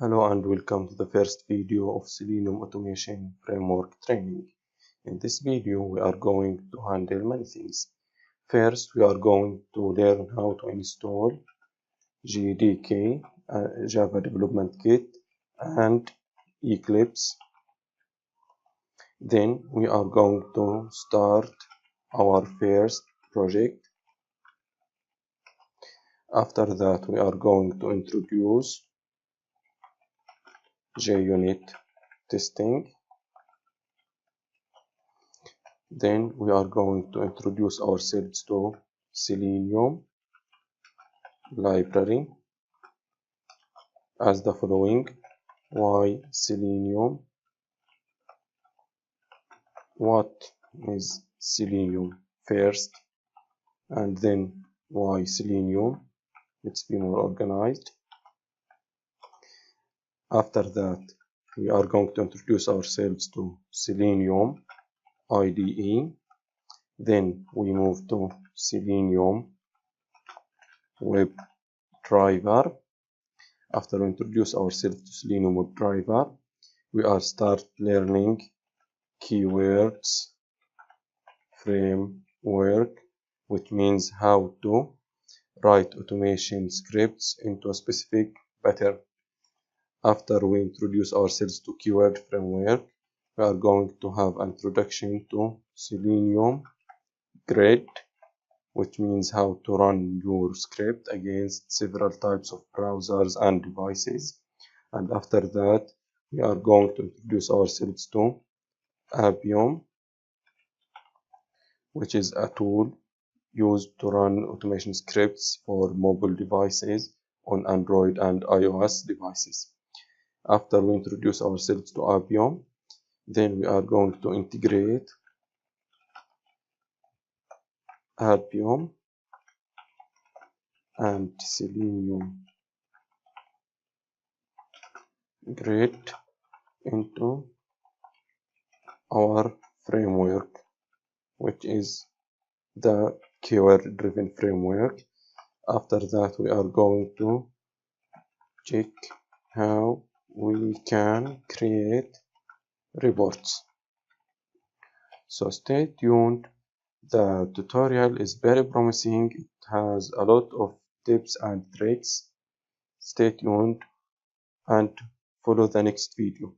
Hello and welcome to the first video of Selenium Automation Framework training. In this video, we are going to handle many things. First, we are going to learn how to install JDK, Java Development Kit, and Eclipse. Then we are going to start our first project. After that, we are going to introduce Junit testing. Then we are going to introduce ourselves to Selenium library as the following. Why Selenium? What is Selenium first? And then why Selenium? Let's be more organized. After that, we are going to introduce ourselves to Selenium IDE. Then we move to Selenium web driver. After we introduce ourselves to Selenium web driver, we are start learning keywords framework, which means how to write automation scripts into a specific pattern. After we introduce ourselves to keyword framework, we are going to have an introduction to Selenium grid, which means how to run your script against several types of browsers and devices. And after that, we are going to introduce ourselves to Appium, which is a tool used to run automation scripts for mobile devices on Android and iOS devices. After we introduce ourselves to Appium, then we are going to integrate Appium and Selenium grid into our framework, which is the keyword driven framework. After that, we are going to check how we can create reports. So stay tuned. The tutorial is very promising. It has a lot of tips and tricks. Stay tuned and follow the next video.